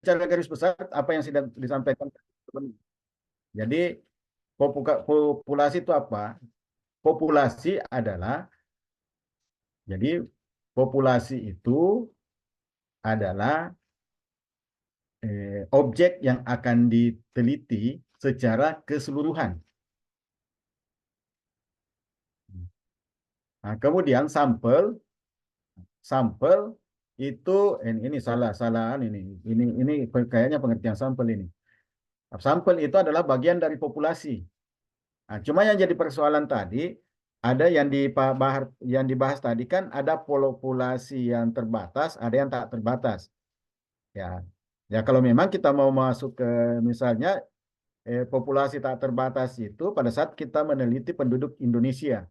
secara garis besar apa yang sudah disampaikan. Jadi populasi itu apa? Populasi adalah, jadi populasi itu adalah objek yang akan diteliti secara keseluruhan. Nah, kemudian sampel, sampel itu ini salah ini kayaknya pengertian sampel ini. Sampel itu adalah bagian dari populasi. Nah, cuma yang jadi persoalan tadi ada yang dibahas tadi kan ada populasi yang terbatas, ada yang tak terbatas. Ya, ya kalau memang kita mau masuk ke misalnya populasi tak terbatas itu pada saat kita meneliti penduduk Indonesia,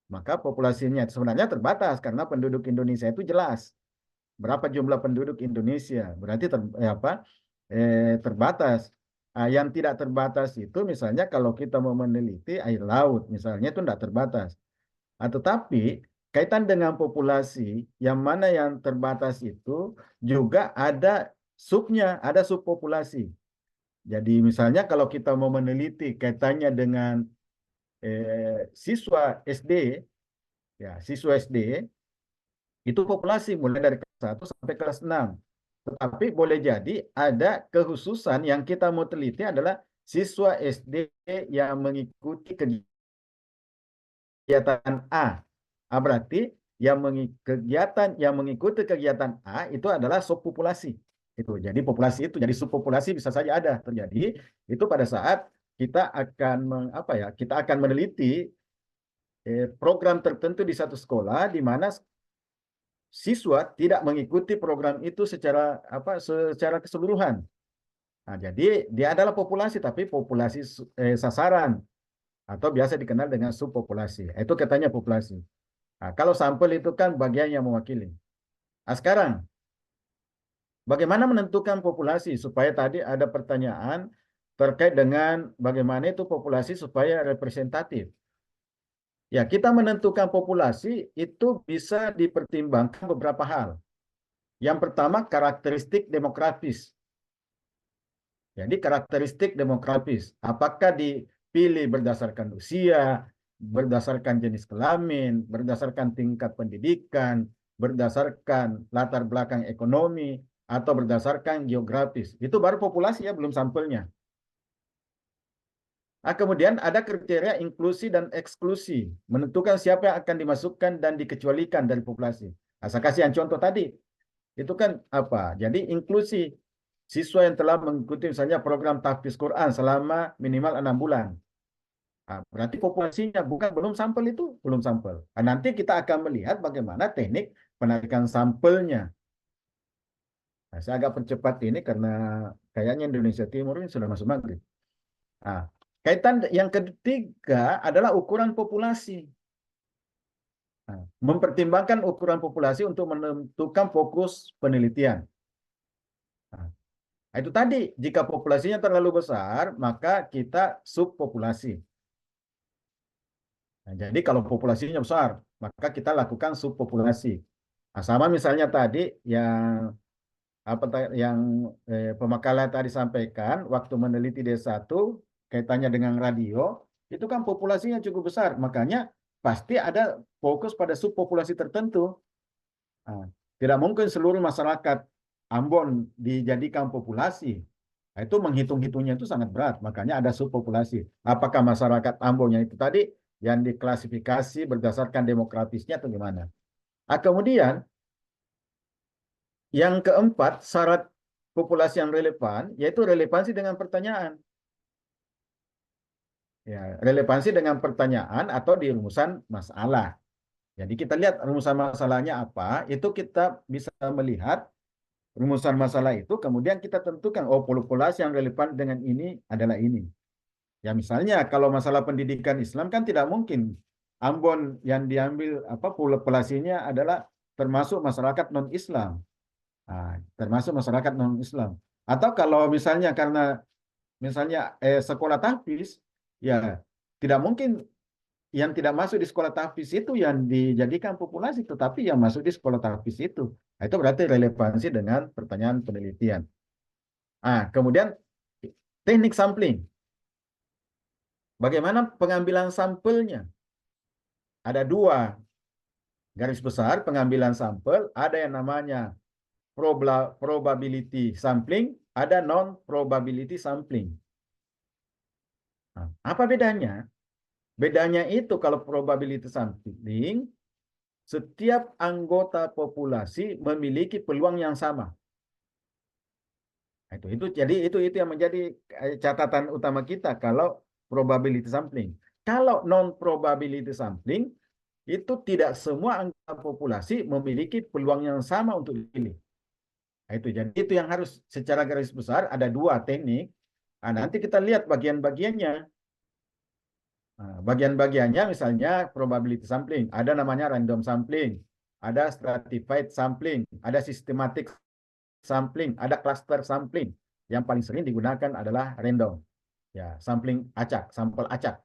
maka populasinya sebenarnya terbatas karena penduduk Indonesia itu jelas berapa jumlah penduduk Indonesia, berarti terbatas. Nah, yang tidak terbatas itu misalnya kalau kita mau meneliti air laut misalnya itu tidak terbatas. Nah, tetapi kaitan dengan populasi yang mana yang terbatas itu juga ada subnya, ada subpopulasi. Jadi misalnya kalau kita mau meneliti kaitannya dengan siswa SD, ya siswa SD itu populasi mulai dari kelas 1 sampai kelas 6. Tetapi boleh jadi ada kekhususan yang kita mau teliti adalah siswa SD yang mengikuti kegiatan A. Berarti kegiatan yang mengikuti kegiatan A itu adalah subpopulasi. Itu. Jadi populasi itu jadi subpopulasi bisa saja ada terjadi itu pada saat kita akan kita akan meneliti program tertentu di satu sekolah di mana siswa tidak mengikuti program itu secara keseluruhan. Nah, jadi dia adalah populasi tapi populasi sasaran atau biasa dikenal dengan subpopulasi. Itu katanya populasi. Nah, kalau sampel itu kan bagian yang mewakili. Nah, sekarang bagaimana menentukan populasi supaya tadi ada pertanyaan terkait dengan bagaimana itu populasi supaya representatif. Ya, kita menentukan populasi itu bisa dipertimbangkan beberapa hal. Yang pertama, karakteristik demografis. Jadi karakteristik demografis, apakah dipilih berdasarkan usia, berdasarkan jenis kelamin, berdasarkan tingkat pendidikan, berdasarkan latar belakang ekonomi, atau berdasarkan geografis. Itu baru populasi ya, belum sampelnya. Nah, kemudian ada kriteria inklusi dan eksklusi, menentukan siapa yang akan dimasukkan dan dikecualikan dari populasi. Nah, saya kasih yang contoh tadi, itu kan apa? Jadi inklusi siswa yang telah mengikuti misalnya program tahfiz Quran selama minimal 6 bulan. Nah, berarti populasinya belum sampel itu belum sampel. Nah, nanti kita akan melihat bagaimana teknik penarikan sampelnya. Nah, saya agak percepat ini karena kayaknya Indonesia Timur ini sudah masuk maghrib. Nah, kaitan yang ketiga adalah ukuran populasi. Nah, mempertimbangkan ukuran populasi untuk menentukan fokus penelitian. Nah, itu tadi, jika populasinya terlalu besar, maka kita subpopulasi. Nah, jadi kalau populasinya besar, maka kita lakukan subpopulasi. Nah, sama misalnya tadi yang pemakalan tadi sampaikan, waktu meneliti D1, kaitannya dengan radio, itu kan populasinya cukup besar, makanya pasti ada fokus pada subpopulasi tertentu. Nah, tidak mungkin seluruh masyarakat Ambon dijadikan populasi. Nah, itu menghitung-hitungnya itu sangat berat, makanya ada subpopulasi. Apakah masyarakat Ambonnya itu tadi yang diklasifikasi berdasarkan demografisnya atau gimana? Nah, kemudian yang keempat, syarat populasi yang relevan, yaitu relevansi dengan pertanyaan. Ya, relevansi dengan pertanyaan atau di rumusan masalah. Jadi kita lihat rumusan masalahnya apa, itu kita bisa melihat rumusan masalah itu, kemudian kita tentukan, oh populasi yang relevan dengan ini adalah ini. Ya misalnya kalau masalah pendidikan Islam kan tidak mungkin Ambon yang diambil populasinya adalah termasuk masyarakat non-Islam. Nah, termasuk masyarakat non-Islam. Atau kalau misalnya karena sekolah tahfiz, ya tidak mungkin yang tidak masuk di sekolah tahfiz itu yang dijadikan populasi, tetapi yang masuk di sekolah tahfiz itu. Nah, itu berarti relevansi dengan pertanyaan penelitian. Kemudian teknik sampling. Bagaimana pengambilan sampelnya? Ada dua garis besar pengambilan sampel. Ada yang namanya probability sampling, ada non-probability sampling. Apa bedanya? Bedanya itu kalau probability sampling, setiap anggota populasi memiliki peluang yang sama. Itu yang menjadi catatan utama kita kalau probability sampling. Kalau non probability sampling itu tidak semua anggota populasi memiliki peluang yang sama untuk dipilih. Jadi itu yang harus secara garis besar ada dua teknik. Nanti kita lihat bagian-bagiannya. Bagian-bagiannya misalnya probability sampling, ada namanya random sampling, ada stratified sampling, ada systematic sampling, ada cluster sampling. Yang paling sering digunakan adalah random. Ya, sampling acak, sampel acak.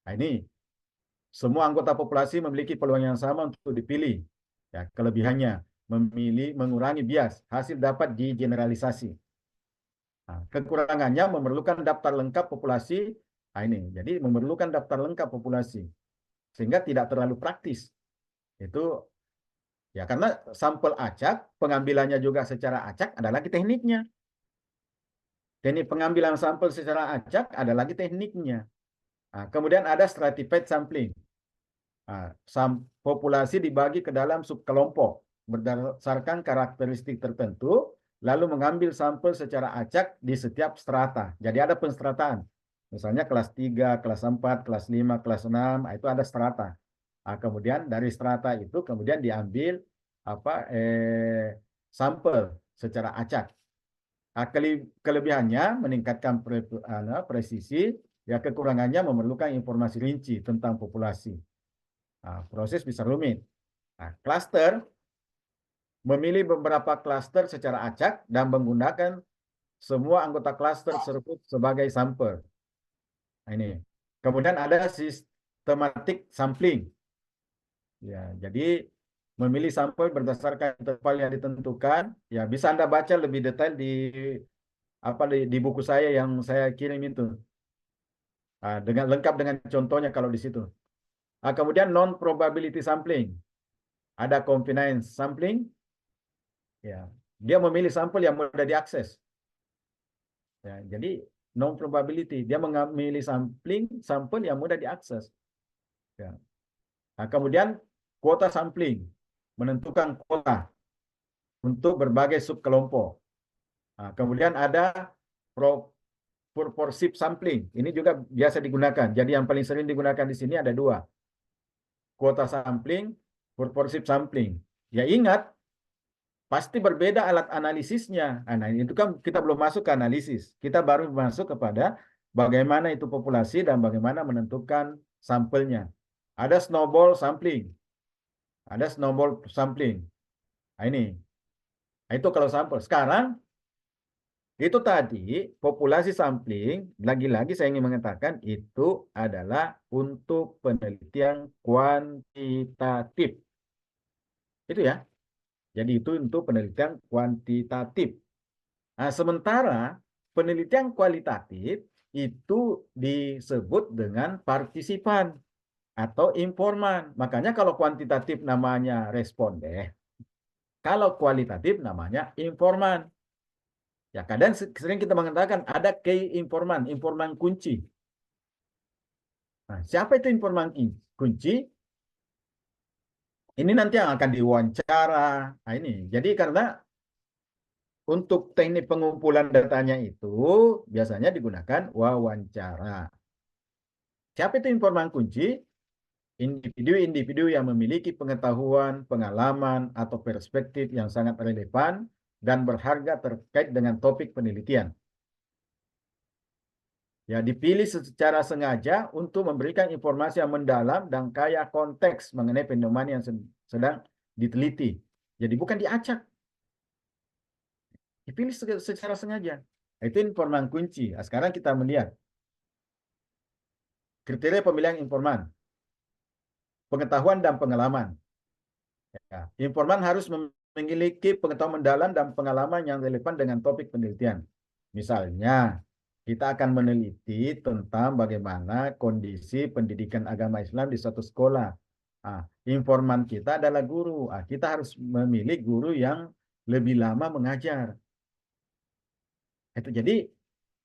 Ini semua anggota populasi memiliki peluang yang sama untuk dipilih. Ya, kelebihannya mengurangi bias, hasil dapat digeneralisasi. Kekurangannya memerlukan daftar lengkap populasi. Jadi memerlukan daftar lengkap populasi sehingga tidak terlalu praktis. Itu ya karena sampel acak, pengambilannya juga secara acak ada lagi tekniknya. Teknik pengambilan sampel secara acak ada lagi tekniknya. Kemudian ada stratified sampling. Populasi dibagi ke dalam subkelompok berdasarkan karakteristik tertentu, lalu mengambil sampel secara acak di setiap strata. Jadi ada penstrataan. Misalnya kelas 3, kelas 4, kelas 5, kelas 6, itu ada strata. Kemudian dari strata itu kemudian diambil sampel secara acak. Kelebihannya meningkatkan presisi, ya kekurangannya memerlukan informasi rinci tentang populasi. Proses bisa rumit. Cluster memilih beberapa cluster secara acak dan menggunakan semua anggota cluster tersebut sebagai sampel. Ini. Kemudian ada systematic sampling. Ya, jadi memilih sampel berdasarkan interval yang ditentukan. Ya, bisa Anda baca lebih detail di buku saya yang saya kirim itu. Dengan lengkap dengan contohnya kalau di situ. Kemudian non probability sampling. Ada convenience sampling. Ya, dia memilih sampel yang mudah diakses. Ya, jadi non probability dia memilih sampel yang mudah diakses. Ya. Kemudian kuota sampling menentukan kuota untuk berbagai subkelompok. Kemudian ada purposive sampling. Ini juga biasa digunakan. Jadi yang paling sering digunakan di sini ada dua. Kuota sampling, purposive sampling. Ya ingat, pasti berbeda alat analisisnya. Nah, itu kan kita belum masuk ke analisis. Kita baru masuk kepada bagaimana itu populasi dan bagaimana menentukan sampelnya. Ada snowball sampling. Ada snowball sampling. Ini. Itu kalau sampel. Sekarang, itu tadi populasi sampling, lagi-lagi saya ingin mengatakan itu adalah untuk penelitian kuantitatif. Itu ya. Jadi itu untuk penelitian kuantitatif. Sementara penelitian kualitatif itu disebut dengan partisipan atau informan. Makanya kalau kuantitatif namanya responden, kalau kualitatif namanya informan. Ya kadang sering kita mengatakan ada key informan, informan kunci. Siapa itu informan kunci? Ini nanti yang akan diwawancara. Ini. Jadi karena untuk teknik pengumpulan datanya itu biasanya digunakan wawancara. Siapa itu informan kunci? Individu-individu yang memiliki pengetahuan, pengalaman, atau perspektif yang sangat relevan dan berharga terkait dengan topik penelitian. Ya, dipilih secara sengaja untuk memberikan informasi yang mendalam dan kaya konteks mengenai fenomena yang sedang diteliti. Jadi bukan diacak. Dipilih secara sengaja. Itu informan kunci. Sekarang kita melihat kriteria pemilihan informan. Pengetahuan dan pengalaman. Ya, informan harus memiliki pengetahuan mendalam dan pengalaman yang relevan dengan topik penelitian. Misalnya, kita akan meneliti tentang bagaimana kondisi pendidikan agama Islam di suatu sekolah. Informan kita adalah guru. Kita harus memilih guru yang lebih lama mengajar. Itu jadi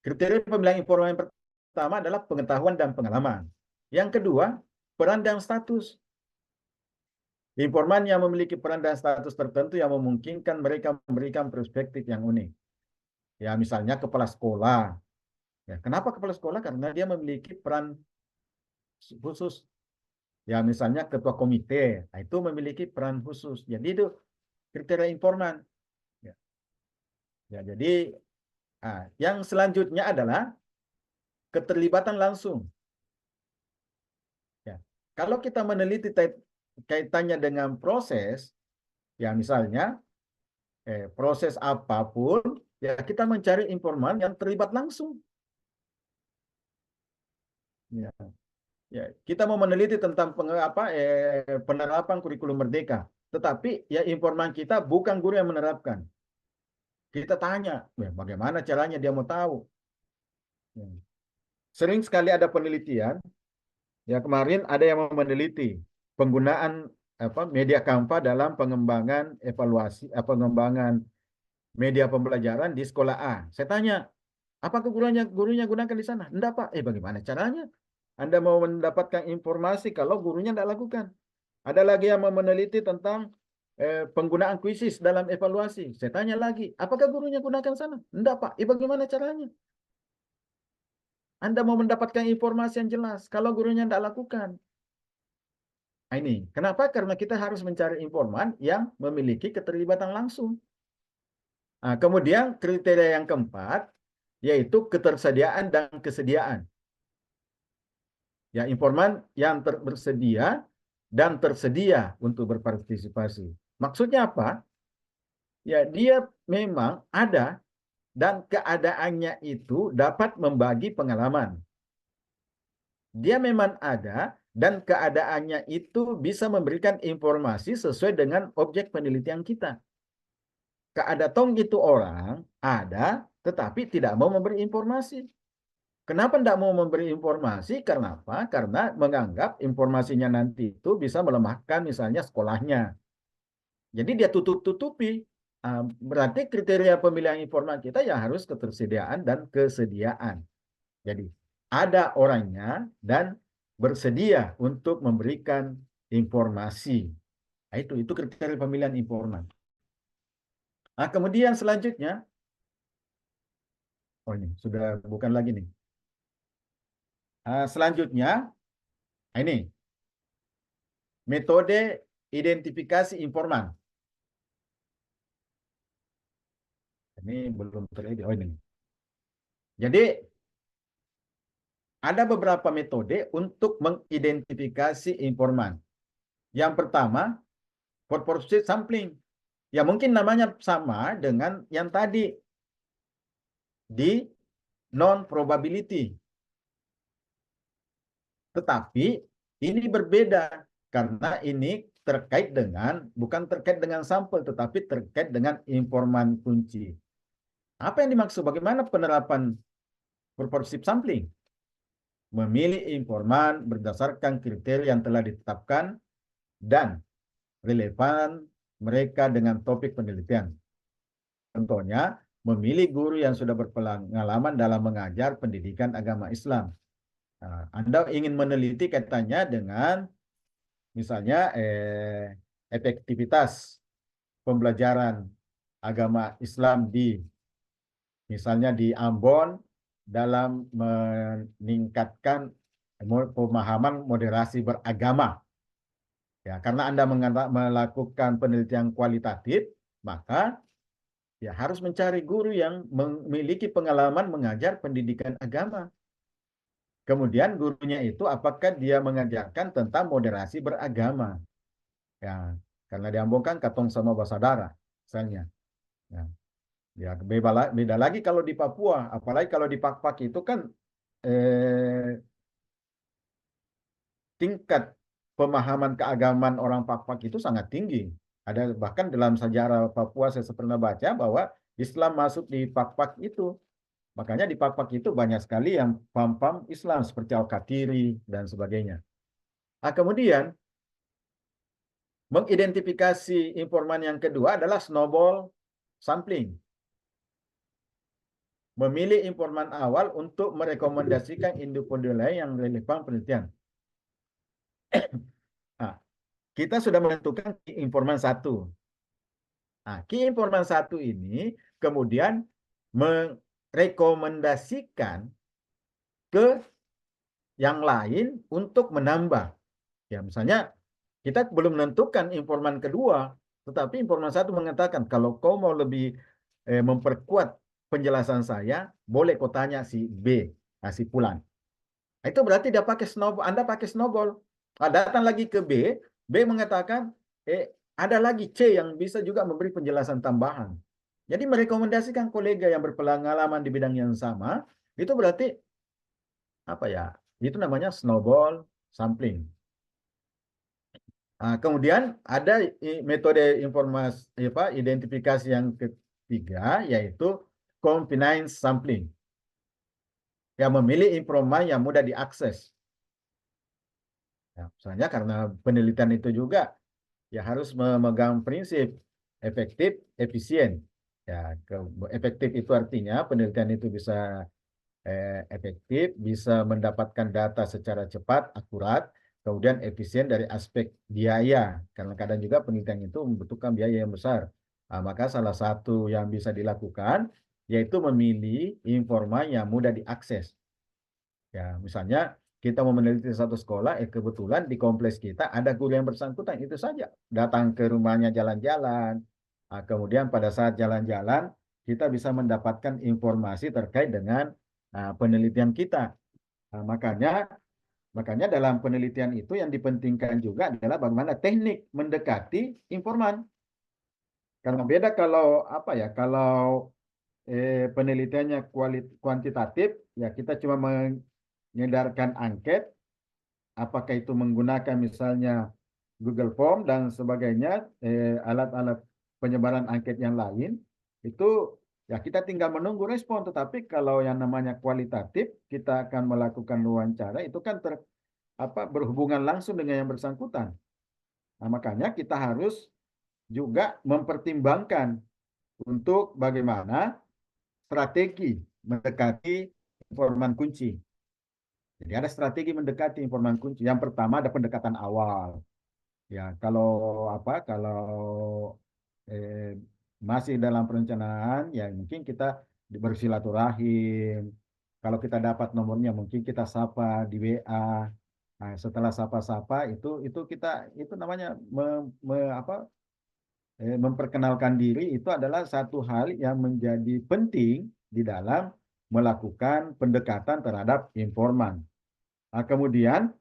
kriteria pemilihan informan yang pertama adalah pengetahuan dan pengalaman. Yang kedua, peran dan status. Informan yang memiliki peran dan status tertentu yang memungkinkan mereka memberikan perspektif yang unik. Ya, misalnya kepala sekolah. Ya, kenapa kepala sekolah? Karena dia memiliki peran khusus. Ya, misalnya ketua komite, itu memiliki peran khusus. Jadi itu kriteria informan. Ya, ya jadi yang selanjutnya adalah keterlibatan langsung. Ya, kalau kita meneliti kaitannya dengan proses, ya misalnya proses apapun, ya kita mencari informan yang terlibat langsung. Ya, ya kita mau meneliti tentang penerapan kurikulum merdeka, tetapi ya informan kita bukan guru yang menerapkan. Kita tanya, bagaimana caranya dia mau tahu. Ya. Sering sekali ada penelitian, ya kemarin ada yang meneliti penggunaan media Canva dalam pengembangan evaluasi, pengembangan media pembelajaran di sekolah A. Saya tanya, apakah gurunya gunakan di sana? Enggak, Pak. Bagaimana caranya? Anda mau mendapatkan informasi kalau gurunya tidak lakukan. Ada lagi yang mau meneliti tentang penggunaan kuisis dalam evaluasi. Saya tanya lagi, apakah gurunya gunakan sana? Enggak, Pak. Bagaimana caranya? Anda mau mendapatkan informasi yang jelas kalau gurunya tidak lakukan. Ini kenapa? Karena kita harus mencari informan yang memiliki keterlibatan langsung. Kemudian kriteria yang keempat yaitu ketersediaan dan kesediaan. Ya, informan yang bersedia dan tersedia untuk berpartisipasi. Maksudnya apa? Ya, dia memang ada dan keadaannya itu dapat membagi pengalaman. Dia memang ada dan keadaannya itu bisa memberikan informasi sesuai dengan objek penelitian kita. Keada tong itu orang ada tetapi tidak mau memberi informasi. Kenapa tidak mau memberi informasi? Karena apa? Karena menganggap informasinya nanti itu bisa melemahkan misalnya sekolahnya. Jadi dia tutup-tutupi. Berarti kriteria pemilihan informan kita ya harus ketersediaan dan kesediaan. Jadi ada orangnya dan bersedia untuk memberikan informasi. Itu kriteria pemilihan informan. Kemudian selanjutnya, ini sudah bukan lagi nih. Selanjutnya, ini metode identifikasi informan. Ini belum terjadi. Ini. Jadi ada beberapa metode untuk mengidentifikasi informan. Yang pertama, proportion sampling. Ya mungkin namanya sama dengan yang tadi di non probability. Tetapi ini berbeda karena ini bukan terkait dengan sampel tetapi terkait dengan informan kunci. Apa yang dimaksud? Bagaimana penerapan proportion sampling? Memilih informan berdasarkan kriteria yang telah ditetapkan dan relevan mereka dengan topik penelitian. Contohnya, memilih guru yang sudah berpengalaman dalam mengajar pendidikan agama Islam. Anda ingin meneliti kaitannya dengan misalnya efektivitas pembelajaran agama Islam misalnya di Ambon dalam meningkatkan pemahaman moderasi beragama. Ya, karena Anda melakukan penelitian kualitatif, maka ya harus mencari guru yang memiliki pengalaman mengajar pendidikan agama. Kemudian gurunya itu apakah dia mengajarkan tentang moderasi beragama. Ya, karena di Ambon kan katong sama bersaudara, misalnya. Ya, ya beda lagi kalau di Papua, apalagi kalau di Pak-Pak itu kan tingkat pemahaman keagamaan orang Pak-Pak itu sangat tinggi. Ada bahkan dalam sejarah Papua saya pernah baca bahwa Islam masuk di Pak-Pak itu. Makanya di Pak-Pak itu banyak sekali yang paham-paham Islam seperti Al-Katiri dan sebagainya. Nah, kemudian mengidentifikasi informan yang kedua adalah snowball sampling. Memilih informan awal untuk merekomendasikan individu lain yang relevan penelitian. Nah, kita sudah menentukan informan satu. Nah, key informan satu ini kemudian merekomendasikan ke yang lain untuk menambah. Ya, misalnya kita belum menentukan informan kedua, tetapi informan satu mengatakan kalau kau mau lebih memperkuat penjelasan saya, boleh kau tanya si B, si Pulan. Itu berarti dia pakai snowball, Anda pakai snowball. Datang lagi ke B, B mengatakan, ada lagi C yang bisa juga memberi penjelasan tambahan. Jadi merekomendasikan kolega yang berpengalaman di bidang yang sama, itu berarti apa ya? Itu namanya snowball sampling. Kemudian ada metode informasi identifikasi yang ketiga yaitu convenience sampling. Yang memilih informan yang mudah diakses. Ya, misalnya karena penelitian itu juga ya harus memegang prinsip efektif, efisien. Ya, efektif itu artinya penelitian itu bisa efektif, bisa mendapatkan data secara cepat, akurat, kemudian efisien dari aspek biaya. Karena kadang juga penelitian itu membutuhkan biaya yang besar. Maka salah satu yang bisa dilakukan yaitu memilih informan yang mudah diakses. Ya, misalnya kita mau meneliti satu sekolah, kebetulan di kompleks kita ada guru yang bersangkutan, itu saja. Datang ke rumahnya jalan-jalan, kemudian pada saat jalan-jalan kita bisa mendapatkan informasi terkait dengan penelitian kita. Makanya makanya dalam penelitian itu yang dipentingkan juga adalah bagaimana teknik mendekati informan. Karena beda kalau apa ya, kalau penelitiannya kuantitatif, ya kita cuma mengedarkan angket, apakah itu menggunakan misalnya Google Form dan sebagainya, alat-alat penyebaran angket yang lain, itu ya kita tinggal menunggu respon. Tetapi kalau yang namanya kualitatif, kita akan melakukan wawancara, itu kan berhubungan langsung dengan yang bersangkutan. Nah, makanya kita harus juga mempertimbangkan untuk bagaimana strategi mendekati informan kunci. Jadi ada strategi mendekati informan kunci. Yang pertama ada pendekatan awal. Ya, kalau eh, masih dalam perencanaan, ya mungkin kita bersilaturahim. Kalau kita dapat nomornya, mungkin kita sapa di WA. Nah, setelah sapa-sapa itu kita itu namanya memperkenalkan diri itu adalah satu hal yang menjadi penting di dalam melakukan pendekatan terhadap informan. Kemudian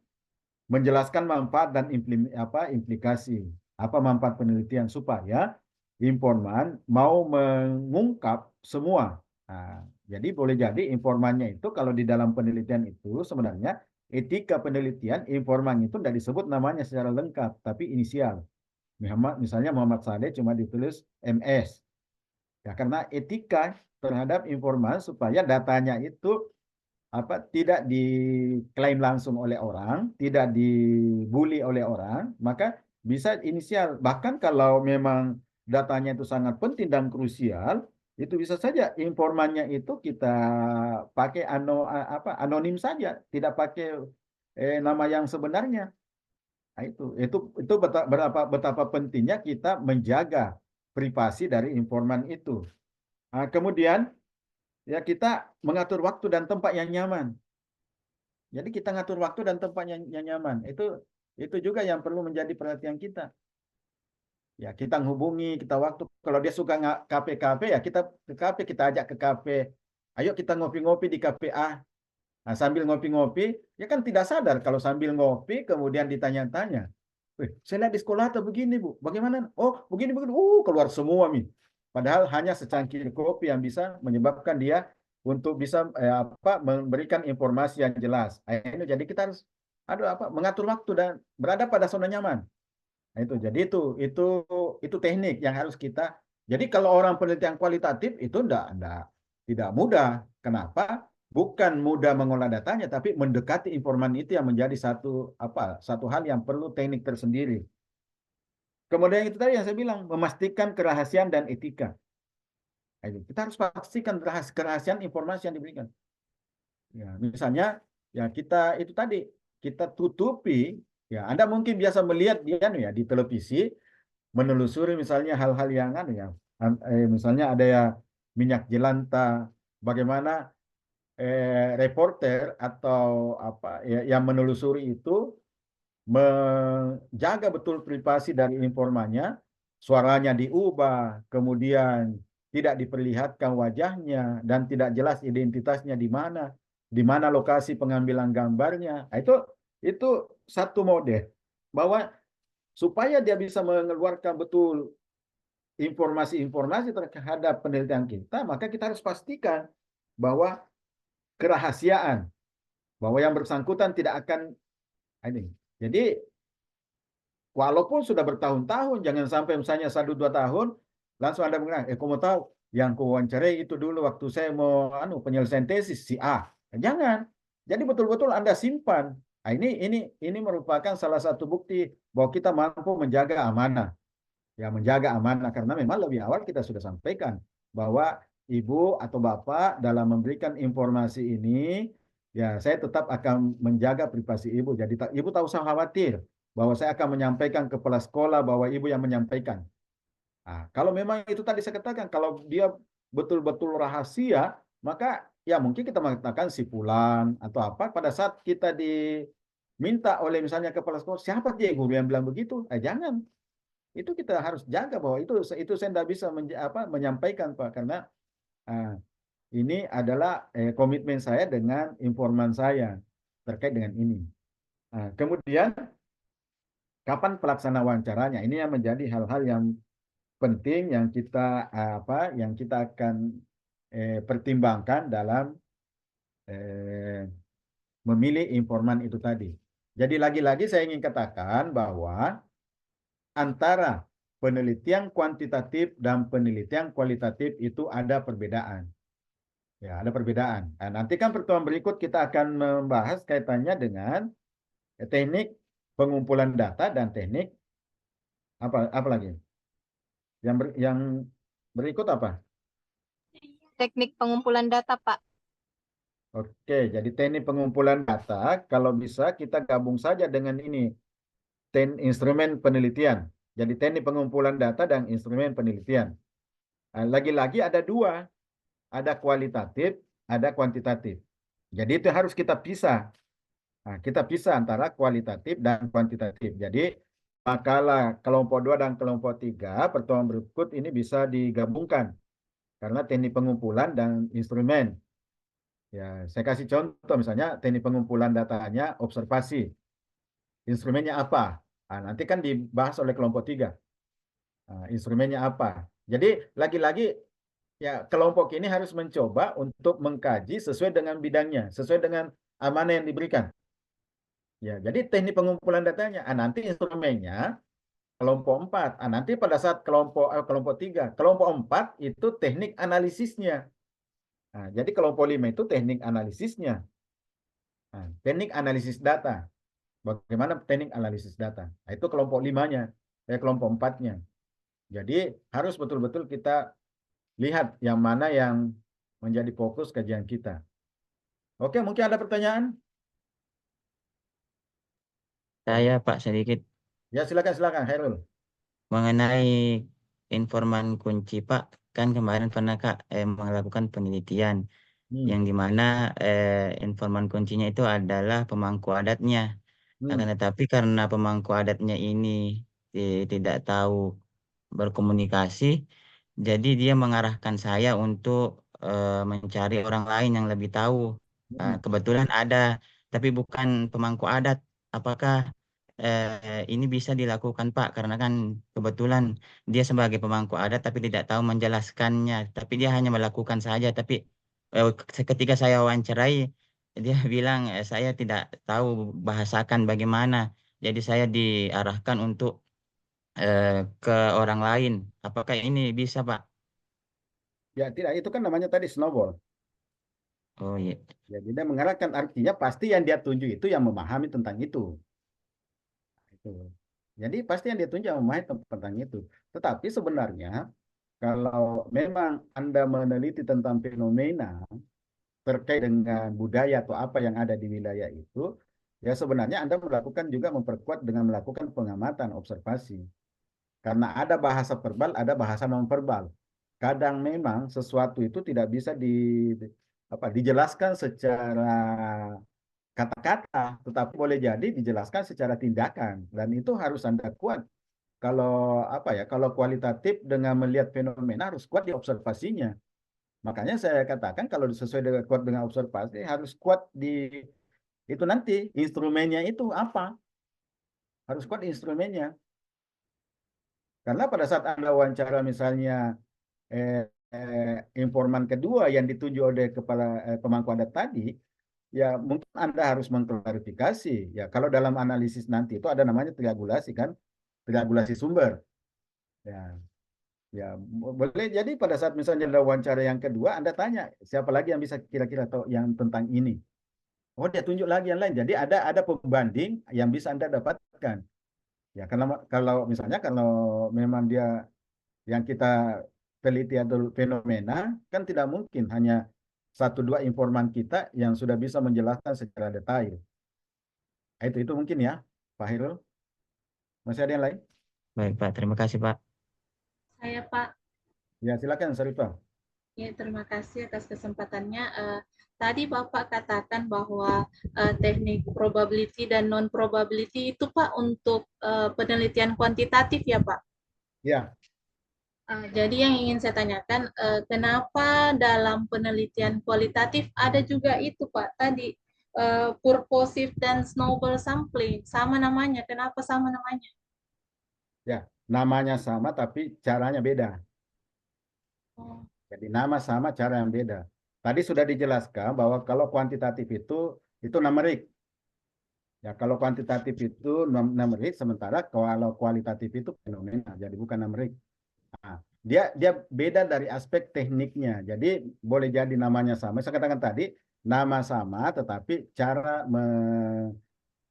menjelaskan manfaat dan implikasi. Apa manfaat penelitian supaya informan mau mengungkap semua. Nah, jadi boleh jadi informannya itu kalau di dalam penelitian itu sebenarnya etika penelitian informan itu tidak disebut namanya secara lengkap, tapi inisial. Misalnya Muhammad Saleh cuma ditulis MS. Ya, karena etika terhadap informan supaya datanya itu tidak diklaim langsung oleh orang, tidak dibully oleh orang, maka bisa inisial. Bahkan kalau memang datanya itu sangat penting dan krusial, itu bisa saja informannya itu kita pakai anonim saja, tidak pakai nama yang sebenarnya. Nah, itu betapa pentingnya kita menjaga privasi dari informan itu. Kemudian ya kita mengatur waktu dan tempat yang nyaman. Jadi kita ngatur waktu dan tempat yang nyaman. Itu juga yang perlu menjadi perhatian kita. Ya, kita menghubungi, kita waktu. Kalau dia suka kafe-kafe, ya kita ke kafe, kita ajak ke kafe. Ayo kita ngopi-ngopi di kafe A. Nah, sambil ngopi-ngopi, ya kan tidak sadar kalau sambil ngopi kemudian ditanya-tanya. Saya lihat di sekolah atau begini, Bu. Bagaimana? Oh, begini, begini. Keluar semua, Mi. Padahal hanya secangkir kopi yang bisa menyebabkan dia untuk bisa memberikan informasi yang jelas. Jadi kita harus mengatur waktu dan berada pada zona nyaman. Nah, itu jadi itu teknik yang harus kita. Jadi kalau orang penelitian kualitatif itu tidak mudah. Kenapa? Bukan mudah mengolah datanya, tapi mendekati informan itu yang menjadi satu hal yang perlu teknik tersendiri. Kemudian itu tadi yang saya bilang, memastikan kerahasiaan dan etika. Nah, kita harus pastikan kerahasiaan informasi yang diberikan. Ya, misalnya ya kita itu tadi kita tutupi. Ya, Anda mungkin biasa melihat dia ya di televisi menelusuri misalnya hal-hal yang ya misalnya ada ya minyak jelantah, bagaimana reporter atau apa ya, yang menelusuri itu menjaga betul privasi dari informannya, suaranya diubah, kemudian tidak diperlihatkan wajahnya dan tidak jelas identitasnya di mana lokasi pengambilan gambarnya. Nah, itu satu mode bahwa supaya dia bisa mengeluarkan betul informasi-informasi terhadap penelitian kita, maka kita harus pastikan bahwa kerahasiaan, bahwa yang bersangkutan tidak akan ini. Jadi walaupun sudah bertahun-tahun, jangan sampai misalnya 1 2 tahun langsung Anda bilang, kamu tahu yang kuwawancarai itu dulu waktu saya mau penyelesaian tesis si A. Jangan. Jadi betul-betul Anda simpan. Nah, ini merupakan salah satu bukti bahwa kita mampu menjaga amanah. Ya, menjaga amanah karena memang lebih awal kita sudah sampaikan bahwa ibu atau bapak dalam memberikan informasi ini, ya saya tetap akan menjaga privasi ibu. Jadi ibu tak usah khawatir bahwa saya akan menyampaikan ke kepala sekolah bahwa ibu yang menyampaikan. Nah, kalau memang itu tadi saya katakan, kalau dia betul-betul rahasia, maka ya mungkin kita mengatakan si fulan atau apa. Pada saat kita diminta oleh misalnya kepala sekolah, siapa dia guru yang bilang begitu? Jangan. Itu kita harus jaga bahwa itu saya tidak bisa menyampaikan Pak, karena ah, ini adalah komitmen saya dengan informan saya terkait dengan ini. Kemudian kapan pelaksanaan wawancaranya? Ini yang menjadi hal-hal yang penting yang kita akan pertimbangkan dalam eh, memilih informan itu tadi. Jadi lagi-lagi saya ingin katakan bahwa antara penelitian kuantitatif dan penelitian kualitatif itu ada perbedaan. Ya, ada perbedaan. Nah, nanti kan pertemuan berikut kita akan membahas kaitannya dengan teknik pengumpulan data dan teknik apa lagi? Yang berikut apa? Teknik pengumpulan data, Pak. Oke, jadi teknik pengumpulan data kalau bisa kita gabung saja dengan ini, instrumen penelitian. Jadi teknik pengumpulan data dan instrumen penelitian. Nah, lagi-lagi ada dua, ada kualitatif, ada kuantitatif. Jadi itu harus kita pisah. Nah, kita pisah antara kualitatif dan kuantitatif. Jadi makalah kelompok 2 dan kelompok 3 pertemuan berikut ini bisa digabungkan karena teknik pengumpulan dan instrumen. Ya, saya kasih contoh misalnya teknik pengumpulan datanya observasi. Instrumennya apa? Nah, nanti kan dibahas oleh kelompok 3. Nah, instrumennya apa? Jadi lagi-lagi ya kelompok ini harus mencoba untuk mengkaji sesuai dengan bidangnya, sesuai dengan amanah yang diberikan. Ya, jadi teknik pengumpulan datanya, nanti instrumennya kelompok 4. Nanti pada saat kelompok 3, kelompok 4 itu teknik analisisnya. Jadi kelompok 5 itu teknik analisisnya. Teknik analisis data. Bagaimana teknik analisis data? Nah, itu kelompok 5-nya, kelompok 4-nya. Jadi harus betul-betul kita lihat yang mana yang menjadi fokus kajian kita. Oke, mungkin ada pertanyaan? Saya Pak sedikit Ya, silakan Khairul. mengenai informan kunci Pak, kan kemarin pernah Kak melakukan penelitian yang Hmm. dimana informan kuncinya itu adalah pemangku adatnya. Akan Hmm. tetapi karena pemangku adatnya ini tidak tahu berkomunikasi, jadi dia mengarahkan saya untuk mencari orang lain yang lebih tahu. Hmm. Kebetulan ada, tapi bukan pemangku adat. Apakah ini bisa dilakukan Pak? Karena kan kebetulan dia sebagai pemangku adat tapi tidak tahu menjelaskannya, tapi dia hanya melakukan saja. Tapi ketika saya wawancarai, dia bilang saya tidak tahu bahasakan bagaimana. Jadi saya diarahkan untuk ke orang lain. Apakah ini bisa, Pak? Ya tidak, itu kan namanya tadi snowball. Oh iya. Ya, dia mengarahkan artinya pasti yang dia tunjuk itu yang memahami tentang itu. Itu. Jadi pasti yang dia tunjuk yang memahami tentang itu. Tetapi sebenarnya kalau memang Anda meneliti tentang fenomena terkait dengan budaya atau apa yang ada di wilayah itu, ya sebenarnya Anda melakukan juga memperkuat dengan melakukan pengamatan observasi. Karena ada bahasa verbal, ada bahasa non-verbal. Kadang memang sesuatu itu tidak bisa dijelaskan secara kata-kata, tetapi boleh jadi dijelaskan secara tindakan. Dan itu harus Anda kuat. Kalau apa ya, kalau kualitatif dengan melihat fenomena harus kuat di observasinya. Makanya saya katakan kalau sesuai dengan kuat dengan observasi harus kuat di itu nanti instrumennya itu apa? Harus kuat instrumennya. Karena pada saat Anda wawancara misalnya informan kedua yang ditunjuk oleh kepala pemangku adat tadi, ya mungkin Anda harus mengklarifikasi. Ya kalau dalam analisis nanti itu ada namanya triangulasi kan, triangulasi sumber. Ya, ya boleh jadi pada saat misalnya ada wawancara yang kedua, Anda tanya siapa lagi yang bisa kira-kira tahu yang tentang ini. Oh dia tunjuk lagi yang lain. Jadi ada pembanding yang bisa Anda dapatkan. Ya karena kalau misalnya kalau memang dia yang kita teliti atau fenomena kan tidak mungkin hanya satu dua informan kita yang sudah bisa menjelaskan secara detail. Itu mungkin ya, Pak Hirul. Masih ada yang lain? Baik, Pak. Terima kasih, Pak. Saya Pak, Ya silakan Sarifah. ya terima kasih atas kesempatannya. Tadi Bapak katakan bahwa teknik probability dan non-probability itu Pak untuk penelitian kuantitatif ya Pak? Ya, Jadi yang ingin saya tanyakan, kenapa dalam penelitian kualitatif ada juga itu Pak, tadi purposive dan snowball sampling, sama namanya, kenapa sama namanya? ya. Namanya sama tapi caranya beda. Oh, Jadi nama sama cara yang beda. Tadi sudah dijelaskan bahwa kalau kuantitatif itu numerik. Ya, kalau kuantitatif itu numerik, sementara kalau kualitatif itu fenomena. Jadi bukan numerik. Nah, dia beda dari aspek tekniknya. Jadi boleh jadi namanya sama. Saya katakan tadi nama sama, tetapi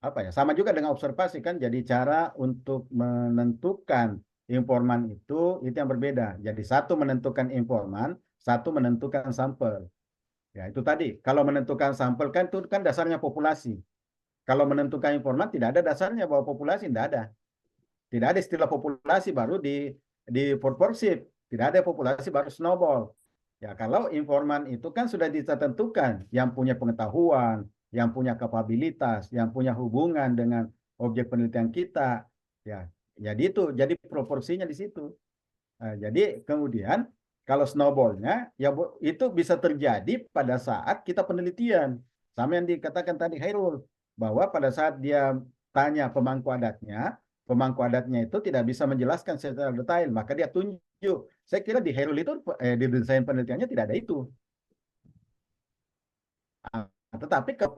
apa ya sama juga dengan observasi kan. Jadi cara untuk menentukan informan itu yang berbeda. Jadi satu menentukan informan, satu menentukan sampel. Ya itu tadi. Kalau menentukan sampel kan itu kan dasarnya populasi. Kalau menentukan informan tidak ada dasarnya bahwa populasi tidak ada. Tidak ada istilah populasi baru di purposive. Tidak ada populasi baru snowball. Ya, kalau informan itu kan sudah ditentukan yang punya pengetahuan, yang punya kapabilitas, yang punya hubungan dengan objek penelitian kita. Ya, jadi itu, jadi proporsinya di situ. Nah, jadi kemudian kalau snowballnya ya itu bisa terjadi pada saat kita penelitian. Sama yang dikatakan tadi Hairul, bahwa pada saat dia tanya pemangku adatnya itu tidak bisa menjelaskan secara detail, maka dia tunjuk. Saya kira di Hairul itu di desain penelitiannya tidak ada itu. Nah, tetapi ke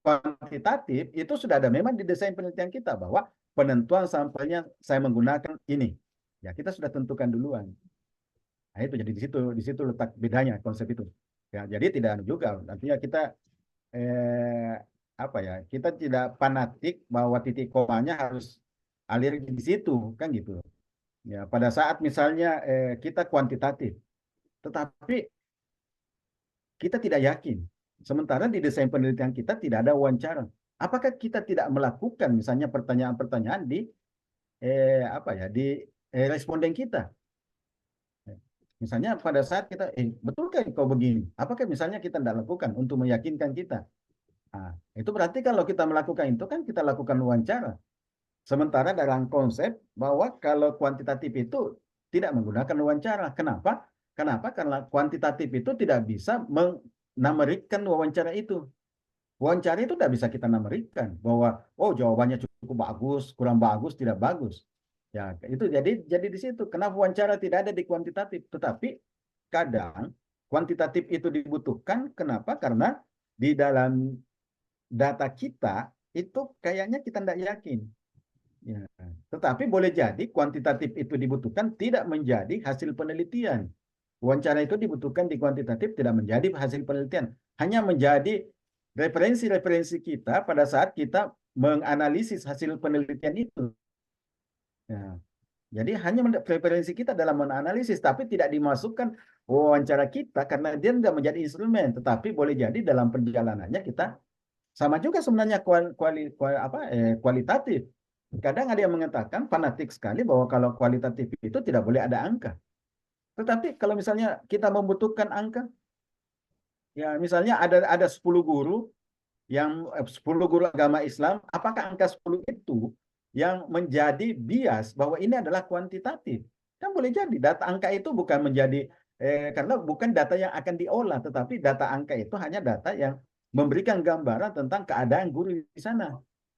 kuantitatif itu sudah ada memang di desain penelitian kita bahwa penentuan sampelnya saya menggunakan ini. Ya, kita sudah tentukan duluan. Nah, itu jadi di situ letak bedanya konsep itu. Ya, jadi tidak juga nantinya kita eh, apa ya? Kita tidak fanatik bahwa titik komanya harus alir di situ, kan gitu. Ya, pada saat misalnya kita kuantitatif, tetapi kita tidak yakin. Sementara di desain penelitian kita tidak ada wawancara. Apakah kita tidak melakukan misalnya pertanyaan-pertanyaan di apa ya di responden kita? Misalnya pada saat kita, betulkah kau begini? Apakah misalnya kita tidak lakukan untuk meyakinkan kita? Nah, itu berarti kalau kita melakukan itu kan kita lakukan wawancara. Sementara dalam konsep bahwa kalau kuantitatif itu tidak menggunakan wawancara. Kenapa? Kenapa? Karena kuantitatif itu tidak bisa menamerikan wawancara itu. Wawancara itu tidak bisa kita namerikan bahwa oh jawabannya cukup bagus, kurang bagus, tidak bagus. Ya, itu jadi di situ. Kenapa wawancara tidak ada di kuantitatif? Tetapi kadang kuantitatif itu dibutuhkan. Kenapa? Karena di dalam data kita itu kayaknya kita tidak yakin. Ya. Tetapi boleh jadi kuantitatif itu dibutuhkan tidak menjadi hasil penelitian. Wawancara itu dibutuhkan di kuantitatif tidak menjadi hasil penelitian. Hanya menjadi referensi-referensi kita pada saat kita menganalisis hasil penelitian itu. Ya. Jadi hanya preferensi kita dalam menganalisis, tapi tidak dimasukkan wawancara kita karena dia tidak menjadi instrumen. Tetapi boleh jadi dalam perjalanannya kita sama juga sebenarnya kualitatif. Kadang ada yang mengatakan fanatik sekali bahwa kalau kualitatif itu tidak boleh ada angka. Tetapi kalau misalnya kita membutuhkan angka, ya misalnya ada 10 guru yang 10 guru agama Islam, apakah angka 10 itu yang menjadi bias bahwa ini adalah kuantitatif? Kan boleh jadi data angka itu bukan menjadi karena bukan data yang akan diolah, tetapi data angka itu hanya data yang memberikan gambaran tentang keadaan guru di sana.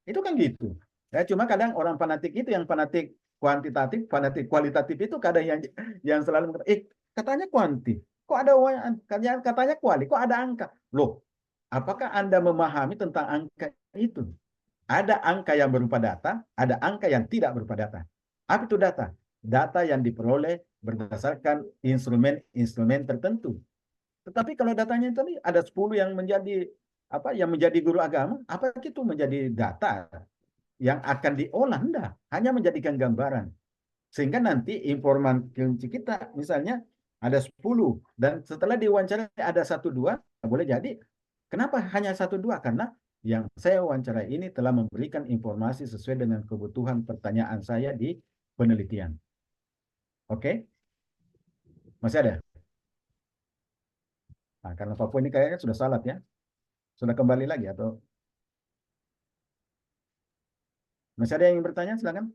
Itu kan gitu. Ya, cuma kadang orang fanatik itu yang fanatik kuantitatif, fanatik kualitatif itu kadang yang selalu mengatakan, katanya kuanti, kok ada katanya kuali, kok ada angka. Loh, apakah Anda memahami tentang angka itu? Ada angka yang berupa data, ada angka yang tidak berupa data. Apa itu data? Data yang diperoleh berdasarkan instrumen-instrumen tertentu. Tetapi kalau datanya itu ada 10 yang menjadi guru agama, apa itu menjadi data yang akan diolah? Enggak, hanya menjadikan gambaran. Sehingga nanti informan kunci kita misalnya ada 10 dan setelah diwawancara ada 1-2, boleh jadi kenapa hanya 1-2? Karena yang saya wawancara ini telah memberikan informasi sesuai dengan kebutuhan pertanyaan saya di penelitian. Oke? Masih ada? Nah, karena Papua ini kayaknya sudah salat ya. Sudah kembali lagi atau masih ada yang ingin bertanya? Silakan.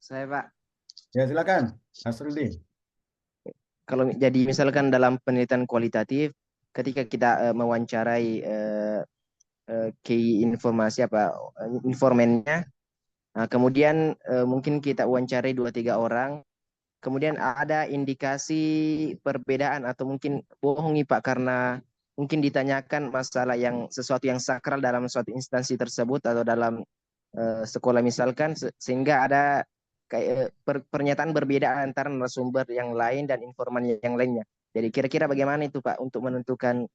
Saya Pak, Ya, silakan. Asrudin. kalau jadi misalkan dalam penelitian kualitatif, ketika kita mewawancarai key informasi informannya, kemudian mungkin kita wawancarai 2-3 orang, kemudian ada indikasi perbedaan atau mungkin bohongi Pak karena mungkin ditanyakan masalah yang sesuatu yang sakral dalam suatu instansi tersebut atau dalam sekolah misalkan, sehingga ada kayak pernyataan berbeda antara narasumber yang lain dan informan yang lainnya. Jadi kira-kira bagaimana itu Pak untuk menentukan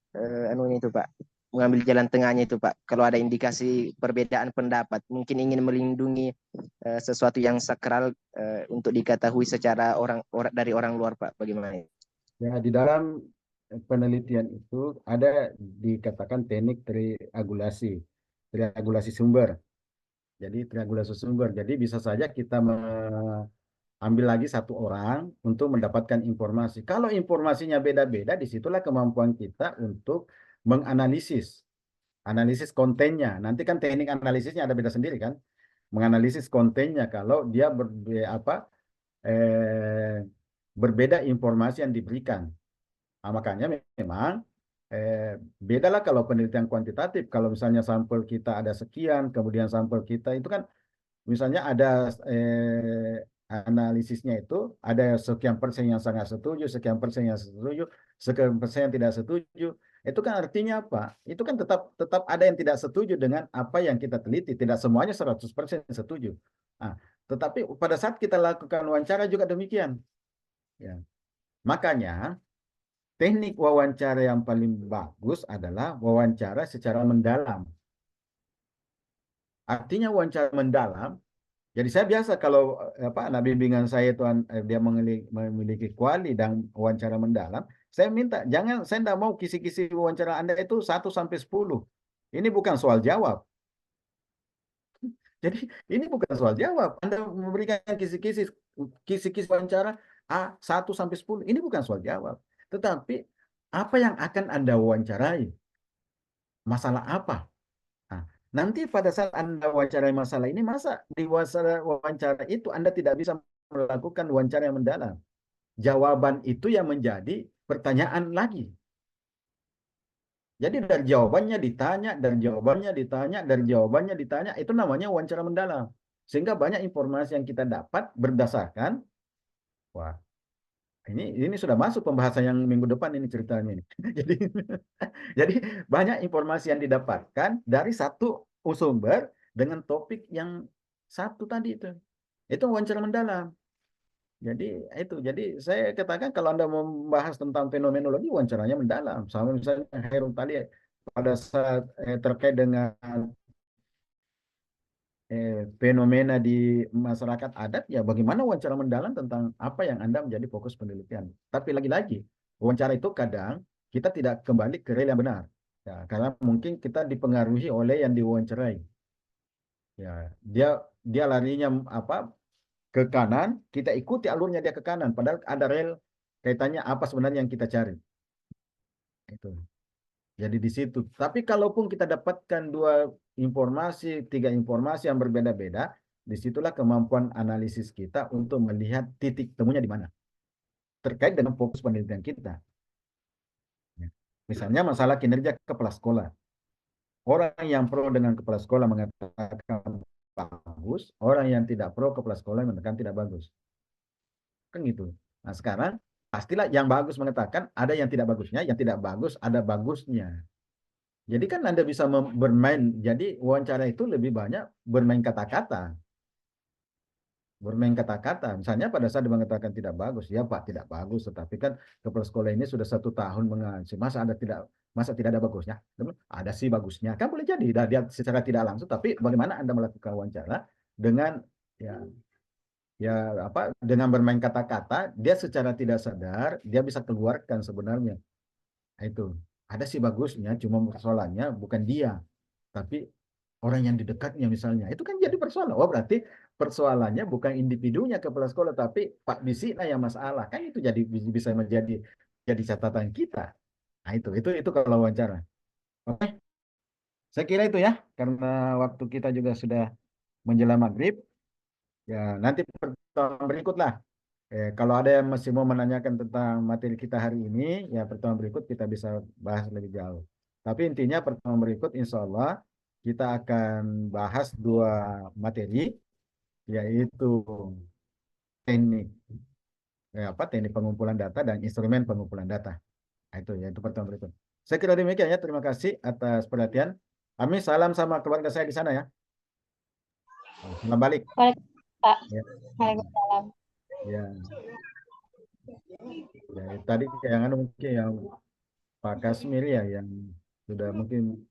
itu Pak, mengambil jalan tengahnya itu Pak, kalau ada indikasi perbedaan pendapat, mungkin ingin melindungi sesuatu yang sakral untuk diketahui secara dari orang luar Pak, bagaimana? Ya, di dalam penelitian itu ada dikatakan teknik triangulasi sumber. Jadi triangulasi sumber. Jadi bisa saja kita ambil lagi satu orang untuk mendapatkan informasi. Kalau informasinya beda-beda, disitulah kemampuan kita untuk menganalisis, analisis kontennya. Nanti kan teknik analisisnya ada beda sendiri kan, menganalisis kontennya. Kalau dia berbeda informasi yang diberikan. Nah, makanya memang bedalah kalau penelitian kuantitatif. Kalau misalnya sampel kita ada sekian, kemudian sampel kita itu kan misalnya ada analisisnya itu ada sekian persen yang sangat setuju, sekian persen yang setuju, sekian persen yang tidak setuju. Itu kan artinya apa? Itu kan tetap ada yang tidak setuju dengan apa yang kita teliti. Tidak semuanya 100% setuju. Nah, tetapi pada saat kita lakukan wawancara juga demikian. Ya. Makanya teknik wawancara yang paling bagus adalah wawancara secara mendalam. Artinya wawancara mendalam. Jadi saya biasa kalau bimbingan saya itu dia memiliki kuali dan wawancara mendalam, saya minta saya tidak mau kisi-kisi wawancara Anda itu 1-10. Ini bukan soal jawab. Jadi ini bukan soal jawab. Anda memberikan kisi-kisi wawancara 1-10. Ini bukan soal jawab. Tetapi apa yang akan Anda wawancarai? Masalah apa? Nah, nanti pada saat Anda wawancarai masalah ini, masa di wawancara itu Anda tidak bisa melakukan wawancara yang mendalam? Jawaban itu yang menjadi pertanyaan lagi. Jadi dari jawabannya ditanya, dari jawabannya ditanya, dari jawabannya ditanya, itu namanya wawancara mendalam. Sehingga banyak informasi yang kita dapat berdasarkan, wah, ini sudah masuk pembahasan yang minggu depan ini ceritanya ini. Jadi banyak informasi yang didapatkan dari satu sumber dengan topik yang satu tadi itu. Itu wawancara mendalam. Jadi saya katakan kalau Anda membahas tentang fenomenologi, wawancaranya mendalam. Sama misalnya Hairul tadi pada saat terkait dengan fenomena di masyarakat adat, ya bagaimana wawancara mendalam tentang apa yang Anda menjadi fokus penelitian. Tapi lagi-lagi, wawancara itu kadang kita tidak kembali ke real yang benar. Ya, karena mungkin kita dipengaruhi oleh yang diwawancarai. Ya, dia dia larinya apa ke kanan, kita ikuti alurnya dia ke kanan, padahal ada rel kaitannya apa sebenarnya yang kita cari. Itu. Jadi di situ. Tapi kalaupun kita dapatkan dua informasi, tiga informasi yang berbeda-beda, disitulah kemampuan analisis kita untuk melihat titik temunya di mana. Terkait dengan fokus penelitian kita. Ya. Misalnya masalah kinerja kepala sekolah. Orang yang pro dengan kepala sekolah mengatakan bagus, orang yang tidak pro kepala sekolah mengatakan tidak bagus. Kan gitu. Nah sekarang pastilah yang bagus mengatakan ada yang tidak bagusnya, yang tidak bagus ada bagusnya. Jadi kan Anda bisa bermain, jadi wawancara itu lebih banyak bermain kata-kata. Bermain kata-kata. Misalnya pada saat dia mengatakan tidak bagus, ya Pak tidak bagus, tetapi kan kepala sekolah ini sudah 1 tahun mengaji, masa tidak ada bagusnya? Ada sih bagusnya, kan boleh jadi. Dia secara tidak langsung, tapi bagaimana Anda melakukan wawancara dengan ya dengan bermain kata-kata, dia secara tidak sadar dia bisa keluarkan sebenarnya. Nah, itu ada sih bagusnya, cuma persoalannya bukan dia, tapi orang yang di dekatnya misalnya. Itu kan jadi persoalan. Oh, berarti persoalannya bukan individunya kepala sekolah, tapi Pak Bisina yang masalah. Kan itu bisa jadi catatan kita. Nah, itu kalau wawancara. Oke, saya kira itu ya, karena waktu kita juga sudah menjelang maghrib. Ya, nanti pertemuan berikut lah. Kalau ada yang masih mau menanyakan tentang materi kita hari ini, ya pertemuan berikut kita bisa bahas lebih jauh. Tapi intinya pertemuan berikut insya Allah kita akan bahas dua materi, yaitu teknik teknik pengumpulan data dan instrumen pengumpulan data. Nah, itu yaitu pertemuan berikut. Saya kira demikian ya. Terima kasih atas perhatian. Kami salam sama keluarga saya di sana ya. Salam balik. Pak. Ya. Waalaikumsalam. Ya. Ya, tadi yang mungkin yang Pak Kasmir ya yang sudah mungkin